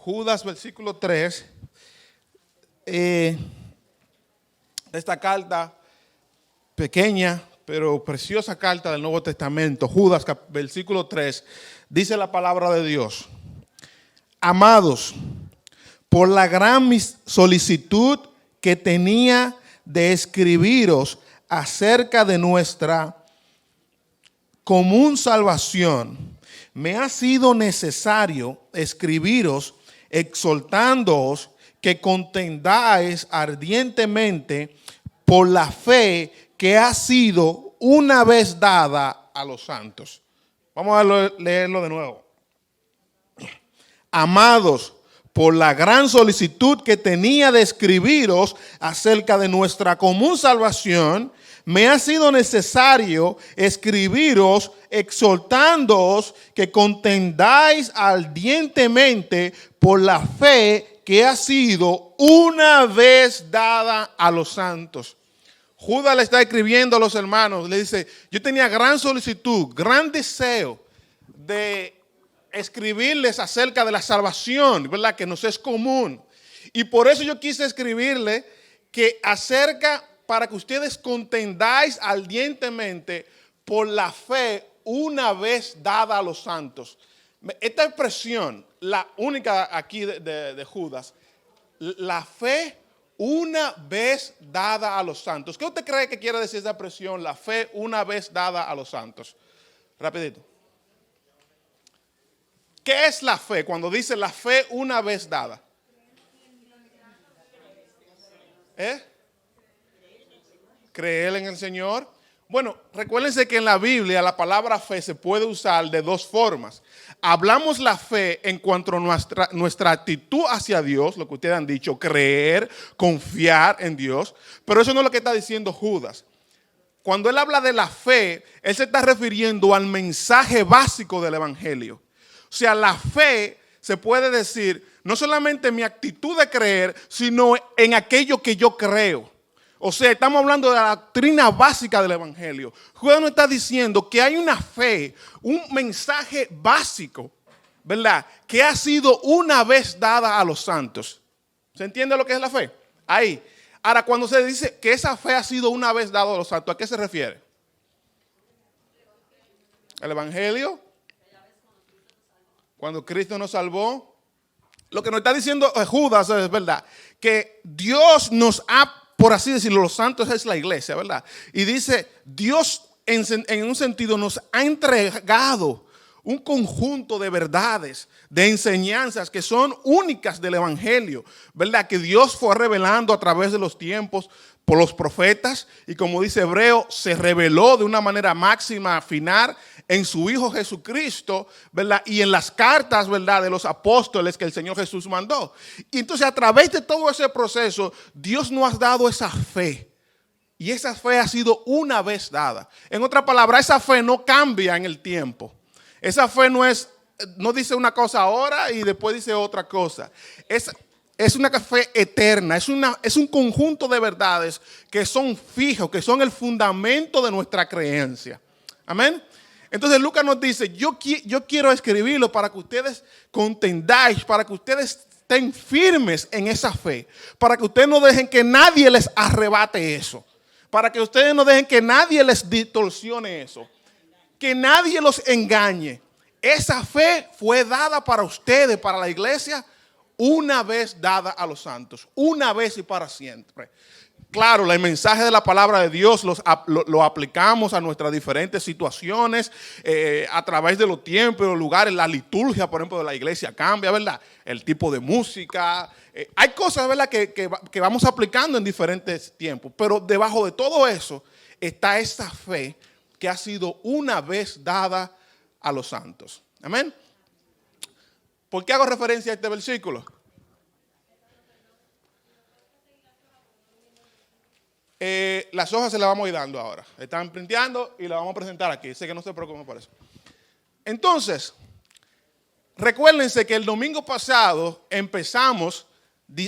Judas, versículo 3. Esta carta pequeña, pero preciosa carta del Nuevo Testamento, Judas, versículo 3, dice la palabra de Dios. Amados, por la gran solicitud que tenía de escribiros acerca de nuestra común salvación, me ha sido necesario escribiros exhortándoos que contendáis ardientemente por la fe que ha sido una vez dada a los santos. Vamos a leerlo de nuevo. Amados, por la gran solicitud que tenía de escribiros acerca de nuestra común salvación, me ha sido necesario escribiros exhortándoos que contendáis ardientemente por la fe que ha sido una vez dada a los santos. Judas le está escribiendo a los hermanos, le dice, yo tenía gran solicitud, gran deseo de escribirles acerca de la salvación, ¿verdad? Que nos es común. Y por eso yo quise escribirle que acerca, para que ustedes contendáis ardientemente por la fe una vez dada a los santos. Esta expresión, la única aquí de Judas, la fe una vez dada a los santos. ¿Qué usted cree que quiere decir esa expresión, la fe una vez dada a los santos? Rapidito. ¿Qué es la fe cuando dice la fe una vez dada? Creer en el Señor. Bueno, recuérdense que en la Biblia la palabra fe se puede usar de dos formas. Hablamos la fe en cuanto a nuestra actitud hacia Dios, lo que ustedes han dicho, creer, confiar en Dios. Pero eso no es lo que está diciendo Judas. Cuando él habla de la fe, él se está refiriendo al mensaje básico del Evangelio. O sea, la fe se puede decir no solamente mi actitud de creer, sino en aquello que yo creo. O sea, estamos hablando de la doctrina básica del Evangelio. Judas nos está diciendo que hay una fe, un mensaje básico, ¿verdad? Que ha sido una vez dada a los santos. ¿Se entiende lo que es la fe? Ahí. Ahora, cuando se dice que esa fe ha sido una vez dada a los santos, ¿a qué se refiere? ¿El Evangelio? Cuando Cristo nos salvó. Lo que nos está diciendo Judas es verdad, que Dios nos ha, por así decirlo, los santos es la iglesia, ¿verdad? Y dice, Dios en un sentido nos ha entregado un conjunto de verdades, de enseñanzas que son únicas del Evangelio, ¿verdad? Que Dios fue revelando a través de los tiempos por los profetas y como dice Hebreo, se reveló de una manera máxima, final, en su Hijo Jesucristo, ¿verdad? Y en las cartas, ¿verdad? De los apóstoles que el Señor Jesús mandó. Y entonces a través de todo ese proceso, Dios nos ha dado esa fe. Y esa fe ha sido una vez dada. En otra palabra, esa fe no cambia en el tiempo. Esa fe no dice una cosa ahora y después dice otra cosa. Es una fe eterna, es un conjunto de verdades que son fijos, que son el fundamento de nuestra creencia. Amén. Entonces Lucas nos dice, yo quiero escribirlo para que ustedes contendáis, para que ustedes estén firmes en esa fe, para que ustedes no dejen que nadie les arrebate eso, para que ustedes no dejen que nadie les distorsione eso, que nadie los engañe. Esa fe fue dada para ustedes, para la iglesia, una vez dada a los santos, una vez y para siempre. Claro, el mensaje de la palabra de Dios lo aplicamos a nuestras diferentes situaciones, a través de los tiempos, los lugares, la liturgia, por ejemplo, de la iglesia cambia, ¿verdad? El tipo de música. Hay cosas, ¿verdad?, que vamos aplicando en diferentes tiempos, pero debajo de todo eso está esa fe que ha sido una vez dada a los santos. Amén. ¿Por qué hago referencia a este versículo? Las hojas se las vamos a ir dando ahora. Están printeando y las vamos a presentar aquí. Sé que no se preocupen por eso. Entonces, recuérdense que el domingo pasado empezamos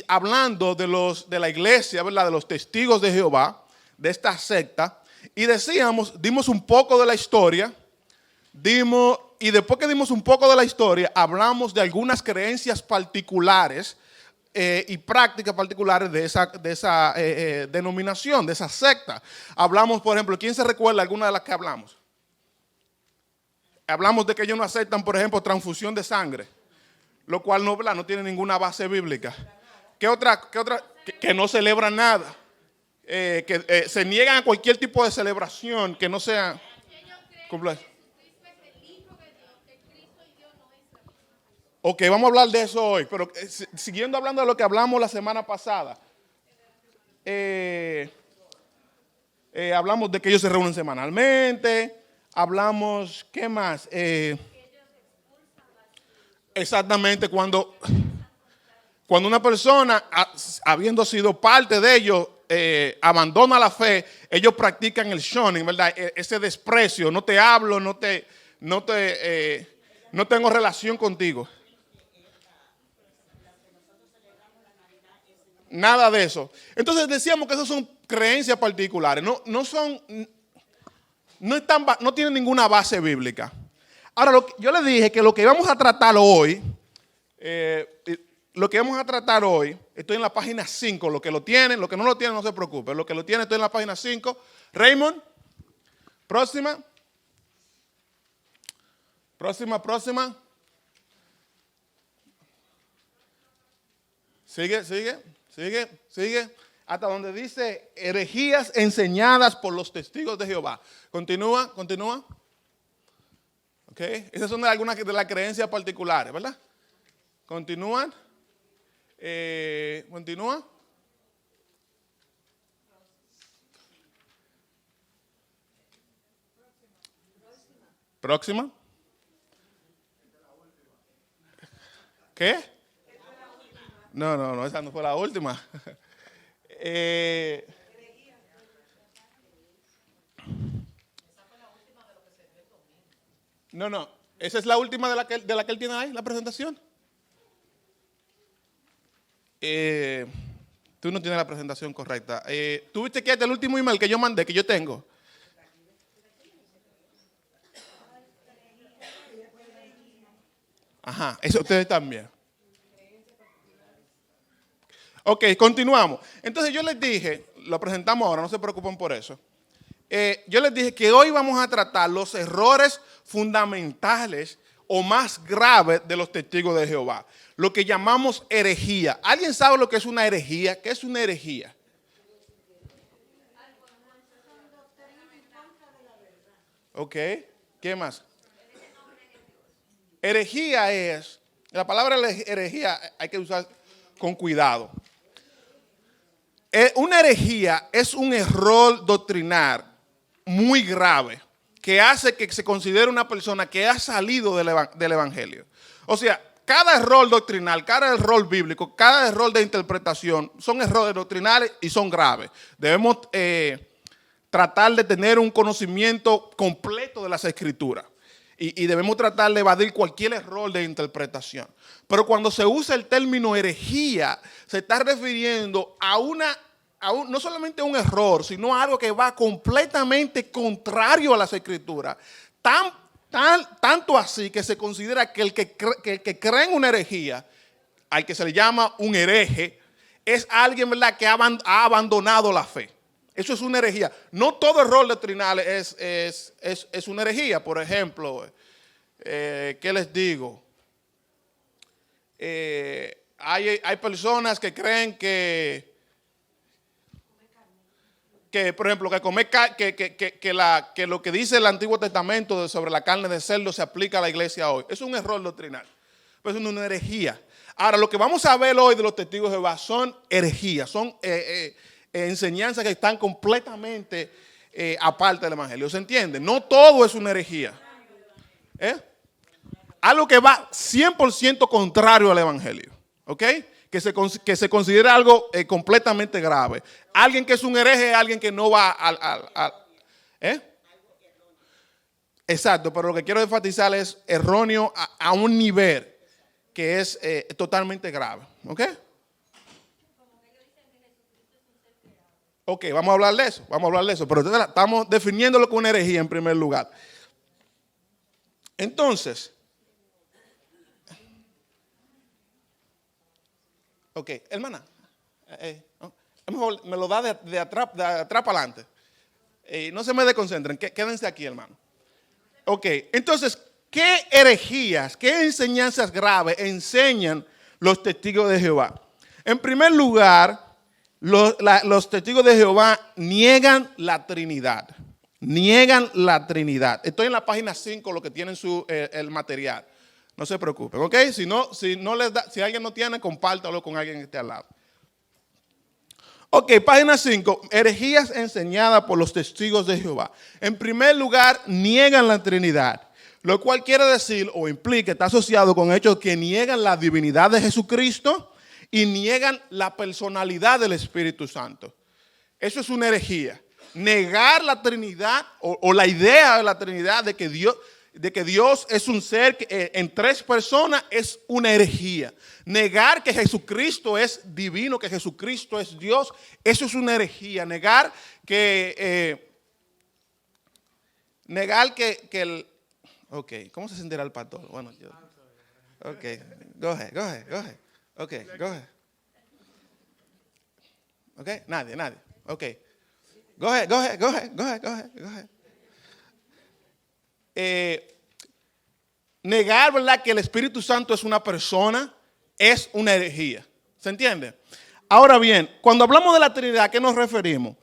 hablando de la iglesia, ¿verdad? De los testigos de Jehová, de esta secta. Y dimos un poco de la historia, dimos y después que dimos un poco de la historia, hablamos de algunas creencias particulares y prácticas particulares de esa denominación, de esa secta. Hablamos, por ejemplo, ¿quién se recuerda alguna de las que hablamos? Hablamos de que ellos no aceptan, por ejemplo, transfusión de sangre, lo cual no tiene ninguna base bíblica. ¿Qué otra? Que no celebran nada, que se niegan a cualquier tipo de celebración que no sea completa. Ok, vamos a hablar de eso hoy, pero siguiendo hablando de lo que hablamos la semana pasada. Hablamos de que ellos se reúnen semanalmente, hablamos, ¿qué más? Exactamente, cuando una persona, habiendo sido parte de ellos, abandona la fe, ellos practican el shunning, ¿verdad? Ese desprecio, no te hablo, no tengo relación contigo. Nada de eso. Entonces decíamos que esas son creencias particulares, no tienen ninguna base bíblica. Ahora, yo les dije que lo que vamos a tratar hoy, estoy en la página 5, lo que lo tienen, lo que no lo tienen no se preocupen, lo que lo tienen estoy en la página 5. Raymond, próxima. Sigue. Hasta donde dice herejías enseñadas por los testigos de Jehová. Continúa. Ok, esas son algunas de las creencias particulares, ¿verdad? Continúa. Próxima. ¿Qué? No, esa no fue la última. No, esa es la última de la que él tiene ahí, la presentación. Tú no tienes la presentación correcta. ¿Tú chequeaste el último email que yo mandé, que yo tengo? Ajá, eso ustedes también. Ok, continuamos. Entonces yo les dije, lo presentamos ahora, no se preocupen por eso. Yo les dije que hoy vamos a tratar los errores fundamentales o más graves de los testigos de Jehová. Lo que llamamos herejía. ¿Alguien sabe lo que es una herejía? ¿Qué es una herejía? Ok, ¿qué más? Herejía es, la palabra herejía hay que usar con cuidado. Una herejía es un error doctrinal muy grave que hace que se considere una persona que ha salido del evangelio. O sea, cada error doctrinal, cada error bíblico, cada error de interpretación son errores doctrinales y son graves. Debemos tratar de tener un conocimiento completo de las escrituras y debemos tratar de evadir cualquier error de interpretación. Pero cuando se usa el término herejía, se está refiriendo a no solamente a un error, sino a algo que va completamente contrario a las escrituras. Tanto así que se considera que el que cree en una herejía, al que se le llama un hereje, es alguien, ¿verdad?, que ha abandonado la fe. Eso es una herejía. No todo error doctrinal es una herejía. Por ejemplo, ¿qué les digo? Hay personas que creen que por ejemplo, que lo que dice el Antiguo Testamento sobre la carne de cerdo se aplica a la iglesia hoy. Es un error doctrinal. Pero es una herejía. Ahora, lo que vamos a ver hoy de los testigos de Jehová son herejías, son enseñanzas que están completamente aparte del evangelio. ¿Se entiende? No todo es una herejía. Algo que va 100% contrario al evangelio. ¿Ok? Que se considera algo completamente grave. Alguien que es un hereje es alguien que no va Exacto, pero lo que quiero enfatizar es erróneo a un nivel que es totalmente grave. ¿Ok? Ok, vamos a hablar de eso, pero estamos definiendo lo que es una herejía en primer lugar. Entonces, ok, hermana, me lo da de atrás para adelante. No se me desconcentren, quédense aquí, hermano. Ok, entonces, ¿qué herejías, qué enseñanzas graves enseñan los testigos de Jehová? En primer lugar, los testigos de Jehová niegan la Trinidad. Niegan la Trinidad. Estoy en la página 5, lo que tienen el material. No se preocupen, ¿ok? Si alguien no tiene, compártalo con alguien que esté al lado. Ok, página 5, herejías enseñadas por los testigos de Jehová. En primer lugar, niegan la Trinidad, lo cual quiere decir o implica, está asociado con hechos que niegan la divinidad de Jesucristo y niegan la personalidad del Espíritu Santo. Eso es una herejía. Negar la Trinidad o la idea de la Trinidad de que Dios es un ser en tres personas es una herejía. Negar que Jesucristo es divino, que Jesucristo es Dios, eso es una herejía. Negar que el... Ok, ¿cómo se sentirá el pastor? Bueno, yo... Ok, go ahead. Ok, go ahead. Ok, nadie. Ok. Go ahead. Negar, ¿verdad?, que el Espíritu Santo es una persona es una herejía. ¿Se entiende? Ahora bien, cuando hablamos de la Trinidad, ¿a qué nos referimos?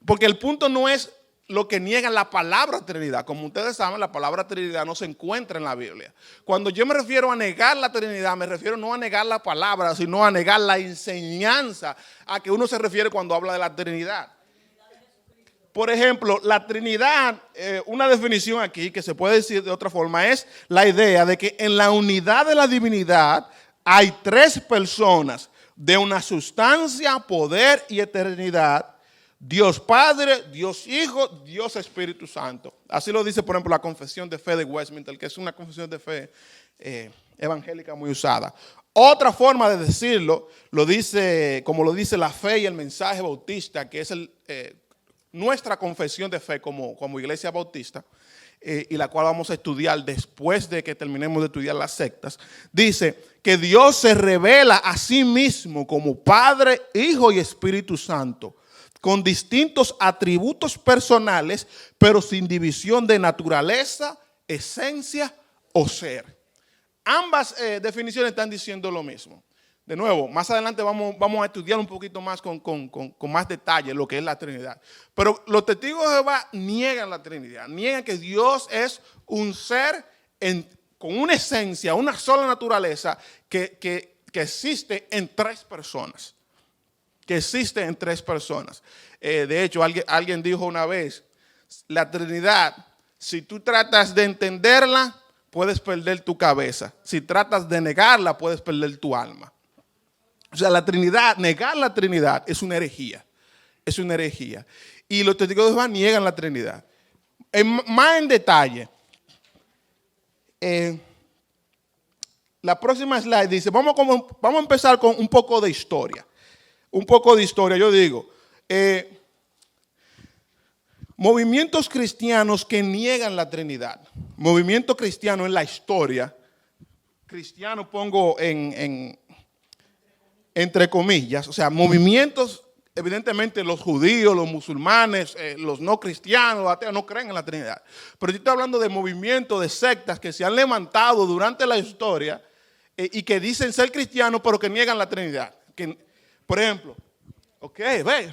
Porque el punto no es lo que niegan la palabra Trinidad. Como ustedes saben, la palabra Trinidad no se encuentra en la Biblia. Cuando yo me refiero a negar la Trinidad, me refiero no a negar la palabra, sino a negar la enseñanza a que uno se refiere cuando habla de la Trinidad. Por ejemplo, la Trinidad, una definición aquí que se puede decir de otra forma, es la idea de que en la unidad de la divinidad hay tres personas de una sustancia, poder y eternidad: Dios Padre, Dios Hijo, Dios Espíritu Santo. Así lo dice, por ejemplo, la Confesión de Fe de Westminster, que es una confesión de fe evangélica muy usada. Otra forma de decirlo, como lo dice la Fe y el Mensaje Bautista, que es nuestra confesión de fe como iglesia bautista, y la cual vamos a estudiar después de que terminemos de estudiar las sectas. Dice que Dios se revela a sí mismo como Padre, Hijo y Espíritu Santo, con distintos atributos personales, pero sin división de naturaleza, esencia o ser. Ambas definiciones están diciendo lo mismo. De nuevo, más adelante vamos a estudiar un poquito más con más detalle lo que es la Trinidad. Pero los testigos de Jehová niegan la Trinidad, niegan que Dios es un ser con una esencia, una sola naturaleza que existe en tres personas. Que existe en tres personas. De hecho, alguien dijo una vez, la Trinidad, si tú tratas de entenderla, puedes perder tu cabeza. Si tratas de negarla, puedes perder tu alma. O sea, la Trinidad, negar la Trinidad es una herejía. Es una herejía. Y los testigos de Jehová niegan la Trinidad. Más en detalle, la próxima slide dice, vamos a empezar con un poco de historia. Un poco de historia, yo digo. Movimientos cristianos que niegan la Trinidad. Movimiento cristiano en la historia. Cristiano pongo entre comillas, o sea, movimientos, evidentemente los judíos, los musulmanes, los no cristianos, los ateos no creen en la Trinidad. Pero yo estoy hablando de movimientos, de sectas que se han levantado durante la historia y que dicen ser cristianos, pero que niegan la Trinidad. Por ejemplo,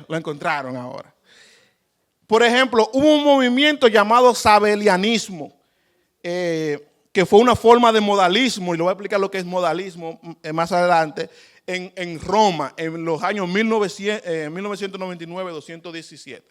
lo encontraron ahora. Por ejemplo, hubo un movimiento llamado sabelianismo, que fue una forma de modalismo, y le voy a explicar lo que es modalismo más adelante, en Roma, en los años 1999-217.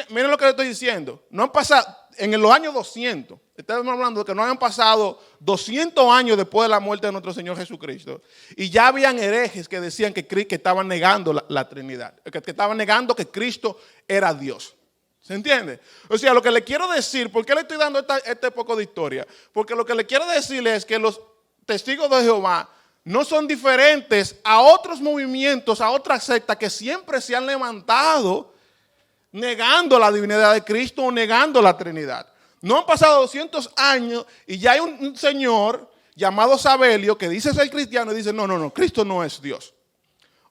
Miren lo que le estoy diciendo. No han pasado, en los años 200, estamos hablando de que no han pasado 200 años después de la muerte de nuestro Señor Jesucristo. Y ya habían herejes que decían que estaban negando la Trinidad, que estaban negando que Cristo era Dios. ¿Se entiende? O sea, lo que le quiero decir, ¿por qué le estoy dando este poco de historia? Porque lo que le quiero decirle es que los testigos de Jehová no son diferentes a otros movimientos, a otras sectas que siempre se han levantado negando la divinidad de Cristo o negando la Trinidad. No han pasado 200 años y ya hay un señor llamado Sabelio que dice ser cristiano y dice, no, Cristo no es Dios.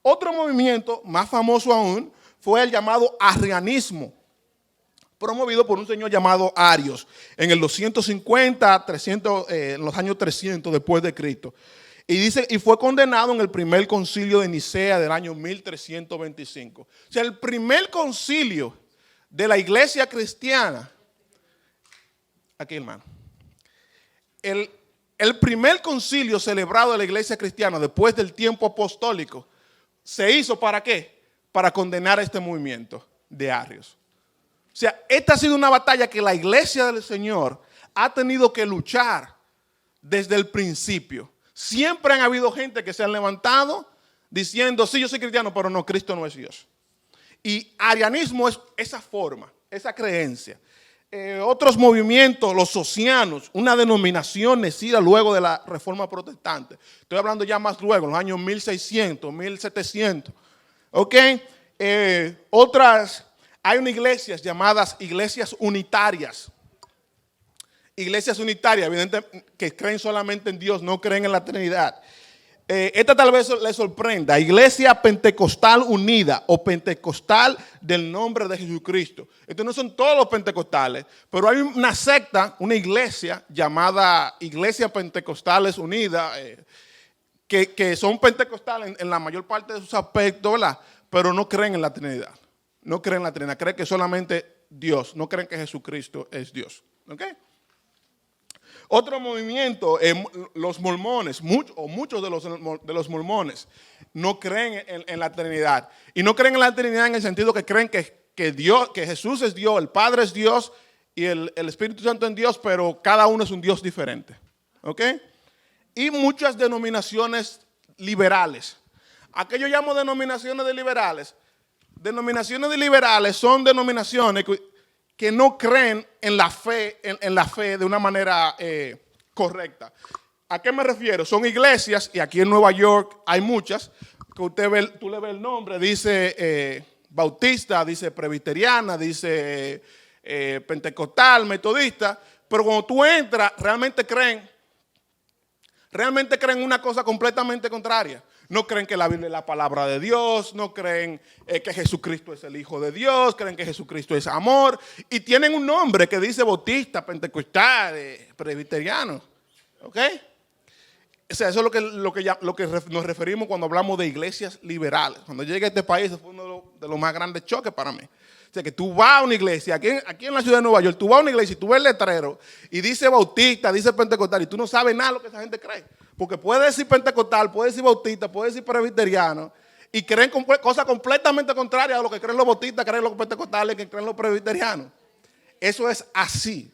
Otro movimiento más famoso aún fue el llamado arrianismo, promovido por un señor llamado Arios en el 250, 300, en los años 300 después de Cristo. Y fue condenado en el primer concilio de Nicea del año 1325. O sea, el primer concilio de la iglesia cristiana, aquí hermano, el primer concilio celebrado de la iglesia cristiana después del tiempo apostólico, se hizo ¿para qué? Para condenar este movimiento de Arios. O sea, esta ha sido una batalla que la iglesia del Señor ha tenido que luchar desde el principio. Siempre han habido gente que se han levantado diciendo, sí, yo soy cristiano, pero no, Cristo no es Dios. Y arianismo es esa forma, esa creencia. Otros movimientos, los socianos, una denominación nacida luego de la Reforma Protestante. Estoy hablando ya más luego, en los años 1600, 1700. ¿Ok? Hay unas iglesias llamadas iglesias unitarias. Iglesias unitarias, evidentemente, que creen solamente en Dios, no creen en la Trinidad. Esta tal vez les sorprenda. Iglesia Pentecostal Unida o Pentecostal del nombre de Jesucristo. Estos no son todos los pentecostales, pero hay una secta, una iglesia llamada Iglesia Pentecostales Unida, que son pentecostales en la mayor parte de sus aspectos, ¿verdad? Pero no creen en la Trinidad. No creen en la Trinidad, creen que solamente Dios, no creen que Jesucristo es Dios. ¿Ok? Otro movimiento, los mormones, muchos de los mormones no creen en la Trinidad. Y no creen en la Trinidad en el sentido que creen que Jesús es Dios, el Padre es Dios y el Espíritu Santo es Dios, pero cada uno es un Dios diferente. ¿Ok? Y muchas denominaciones liberales. ¿A qué yo llamo denominaciones de liberales? Denominaciones de liberales son denominaciones que no creen en la fe, de una manera correcta. ¿A qué me refiero? Son iglesias, y aquí en Nueva York hay muchas, que tú le ves el nombre, dice bautista, dice presbiteriana, dice pentecostal, metodista, pero cuando tú entras, realmente creen una cosa completamente contraria. No creen que la Biblia es la palabra de Dios, no creen que Jesucristo es el Hijo de Dios, creen que Jesucristo es amor y tienen un nombre que dice bautista, pentecostal, presbiteriano. ¿Ok? O sea, eso es lo que nos referimos cuando hablamos de iglesias liberales. Cuando llegué a este país, eso fue uno de los más grandes choques para mí. O sea, que tú vas a una iglesia, aquí en la ciudad de Nueva York, tú vas a una iglesia y tú ves el letrero y dice bautista, dice pentecostal y tú no sabes nada de lo que esa gente cree. Porque puede decir pentecostal, puede decir bautista, puede decir presbiteriano y creen cosas completamente contrarias a lo que creen los bautistas, creen los pentecostales, que creen los presbiterianos. Eso es así,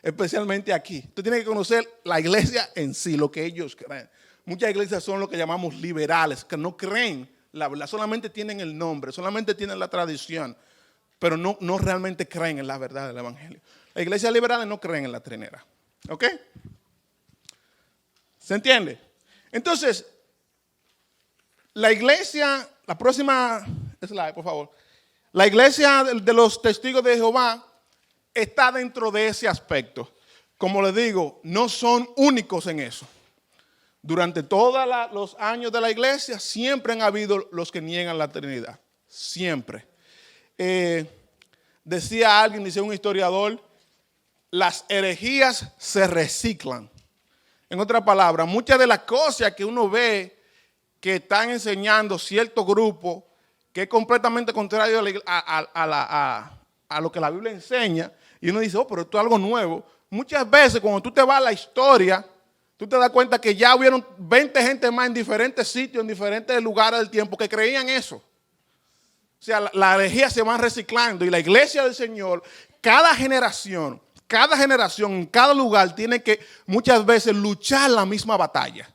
especialmente aquí. Tú tienes que conocer la iglesia en sí, lo que ellos creen. Muchas iglesias son lo que llamamos liberales, que no creen la verdad, solamente tienen el nombre, solamente tienen la tradición, pero no realmente creen en la verdad del evangelio. Las iglesias liberales no creen en la Trinidad. ¿Ok? ¿Se entiende? Entonces, la iglesia, la próxima slide, por favor. La iglesia de los testigos de Jehová está dentro de ese aspecto. Como les digo, no son únicos en eso. Durante todos los años de la iglesia siempre han habido los que niegan la Trinidad. Siempre. Decía un historiador, las herejías se reciclan. En otras palabras, muchas de las cosas que uno ve que están enseñando cierto grupo que es completamente contrario a lo que la Biblia enseña, y uno dice, pero esto es algo nuevo. Muchas veces cuando tú te vas a la historia, tú te das cuenta que ya hubieron 20 gente más en diferentes sitios, en diferentes lugares del tiempo que creían eso. O sea, la herejía se va reciclando y la iglesia del Señor, cada generación, en cada lugar tiene que muchas veces luchar la misma batalla.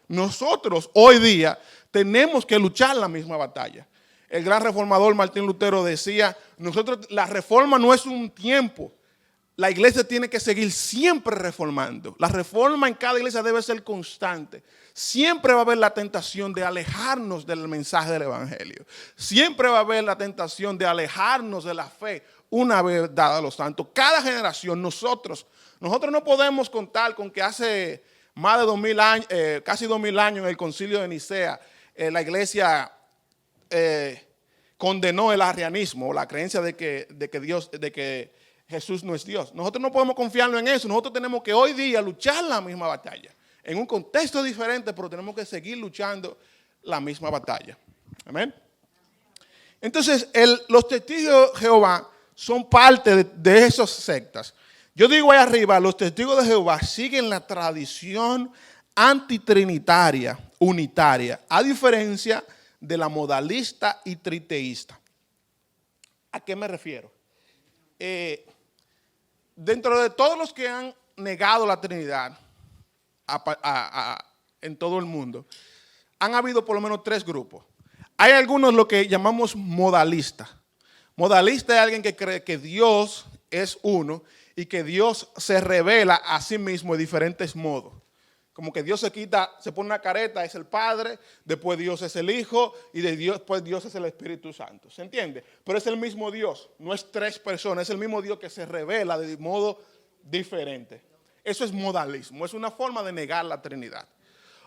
Nosotros hoy día tenemos que luchar la misma batalla. El gran reformador Martín Lutero decía, la reforma no es un tiempo. La iglesia tiene que seguir siempre reformando. La reforma en cada iglesia debe ser constante. Siempre va a haber la tentación de alejarnos del mensaje del evangelio. Siempre va a haber la tentación de alejarnos de la fe una vez dada a los santos. Cada generación, nosotros no podemos contar con que hace más de 2000 años, casi 2000 años en el concilio de Nicea, la iglesia condenó el arrianismo, la creencia de que Jesús no es Dios. Nosotros no podemos confiarnos en eso. Nosotros tenemos que hoy día luchar la misma batalla. En un contexto diferente, pero tenemos que seguir luchando la misma batalla. Amén. Entonces, los testigos de Jehová son parte de esas sectas. Yo digo ahí arriba, los testigos de Jehová siguen la tradición antitrinitaria, unitaria, a diferencia de la modalista y triteísta. ¿A qué me refiero? Dentro de todos los que han negado la Trinidad en todo el mundo, han habido por lo menos 3 grupos. Hay algunos lo que llamamos modalistas. Modalista es alguien que cree que Dios es uno y que Dios se revela a sí mismo de diferentes modos. Como que Dios se pone una careta, es el Padre, después Dios es el Hijo y después Dios es el Espíritu Santo. ¿Se entiende? Pero es el mismo Dios, no es 3 personas, es el mismo Dios que se revela de modo diferente. Eso es modalismo, es una forma de negar la Trinidad.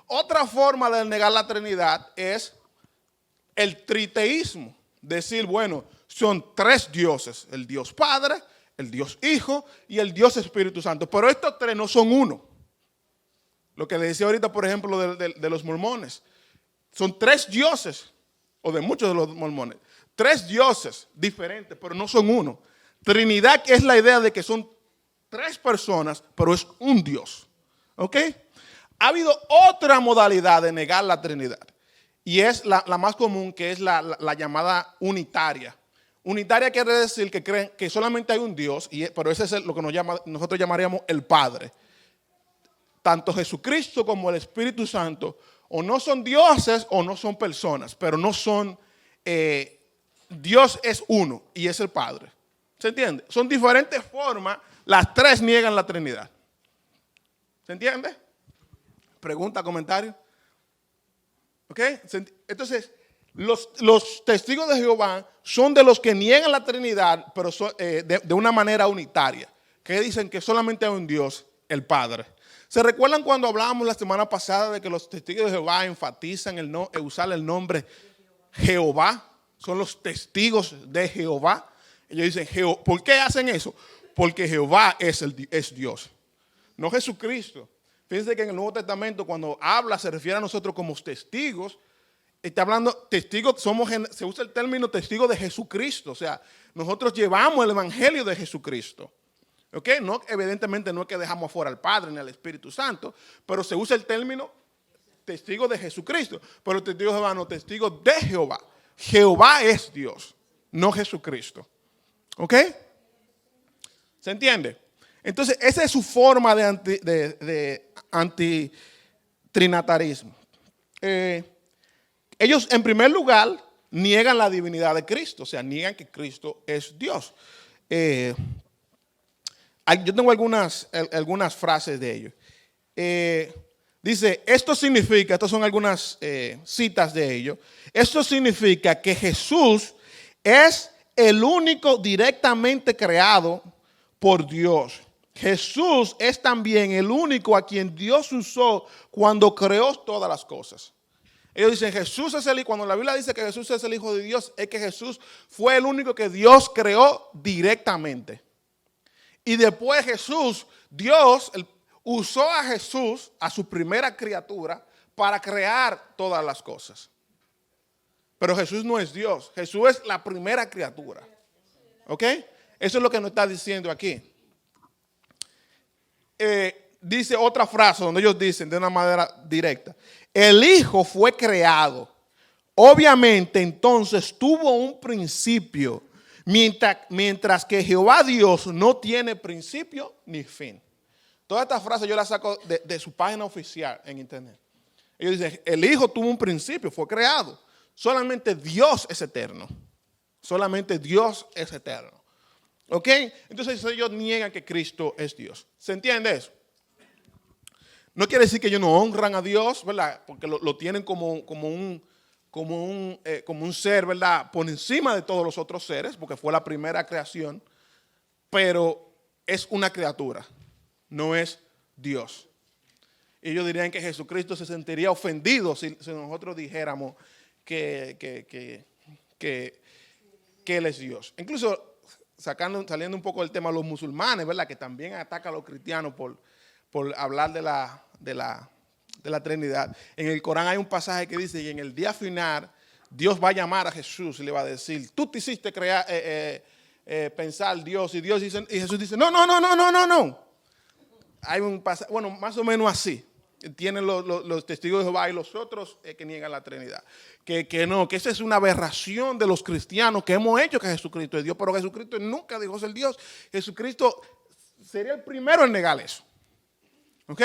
Otra forma de negar la Trinidad es el triteísmo. Decir, bueno, son 3 dioses, el Dios Padre, el Dios Hijo y el Dios Espíritu Santo. Pero estos 3 no son uno. Lo que le decía ahorita, por ejemplo, de los mormones. Son 3 dioses, o de muchos de los mormones. 3 dioses diferentes, pero no son uno. Trinidad es la idea de que son 3 personas, pero es un Dios. ¿Ok? Ha habido otra modalidad de negar la Trinidad. Y es la más común, que es la llamada unitaria. Unitaria quiere decir que creen que solamente hay un Dios, pero ese es lo que nosotros llamaríamos el Padre. Tanto Jesucristo como el Espíritu Santo o no son dioses o no son personas, pero no son, Dios es uno y es el Padre. ¿Se entiende? Son diferentes formas, las 3 niegan la Trinidad. ¿Se entiende? Pregunta, comentario. ¿Ok? Entonces, los testigos de Jehová son de los que niegan la Trinidad, pero de una manera unitaria, que dicen que solamente hay un Dios, el Padre. ¿Se recuerdan cuando hablábamos la semana pasada de que los testigos de Jehová enfatizan usar el nombre Jehová? Son los testigos de Jehová. Ellos dicen, ¿por qué hacen eso? Porque Jehová es Dios, no Jesucristo. Fíjense que en el Nuevo Testamento cuando habla se refiere a nosotros como testigos. Está hablando testigos, se usa el término testigo de Jesucristo. O sea, nosotros llevamos el evangelio de Jesucristo. ¿Ok? No, evidentemente no es que dejamos fuera al Padre ni al Espíritu Santo, pero se usa el término testigo de Jesucristo. Pero testigo de Jehová no, testigo de Jehová. Jehová es Dios, no Jesucristo. ¿Ok? ¿Se entiende? Entonces, esa es su forma de antitrinitarismo. Ellos, en primer lugar, niegan la divinidad de Cristo, o sea, niegan que Cristo es Dios. Yo tengo algunas frases de ellos. Dice, esto significa, estas son algunas citas de ellos, esto significa que Jesús es el único directamente creado por Dios. Jesús es también el único a quien Dios usó cuando creó todas las cosas. Ellos dicen, Jesús es el Hijo. Cuando la Biblia dice que Jesús es el Hijo de Dios, es que Jesús fue el único que Dios creó directamente. Y después Dios usó a Jesús, a su primera criatura, para crear todas las cosas. Pero Jesús no es Dios. Jesús es la primera criatura. ¿Ok? Eso es lo que nos está diciendo aquí. Dice otra frase donde ellos dicen de una manera directa, el Hijo fue creado. Obviamente entonces tuvo un principio, mientras que Jehová Dios no tiene principio ni fin. Todas estas frases yo las saco de su página oficial en internet. Ellos dicen, el Hijo tuvo un principio, fue creado. Solamente Dios es eterno. Solamente Dios es eterno. ¿Ok? Entonces ellos niegan que Cristo es Dios. ¿Se entiende eso? No quiere decir que ellos no honran a Dios, ¿verdad? Porque lo tienen como un ser, ¿verdad? Por encima de todos los otros seres, porque fue la primera creación. pero es una criatura, no es Dios. Y ellos dirían que Jesucristo se sentiría ofendido si nosotros dijéramos que Él es Dios. Incluso saliendo un poco del tema, los musulmanes, ¿verdad? Que también atacan a los cristianos por hablar de la Trinidad. En el Corán hay un pasaje que dice, y en el día final, Dios va a llamar a Jesús y le va a decir, tú te hiciste pensar Dios, y Jesús dice, no. Hay un pasaje, bueno, más o menos así. Tienen los testigos de Jehová y los otros que niegan la Trinidad. Que esa es una aberración de los cristianos que hemos hecho que Jesucristo es Dios, pero Jesucristo nunca dijo ser Dios. Jesucristo sería el primero en negar eso. ¿Ok?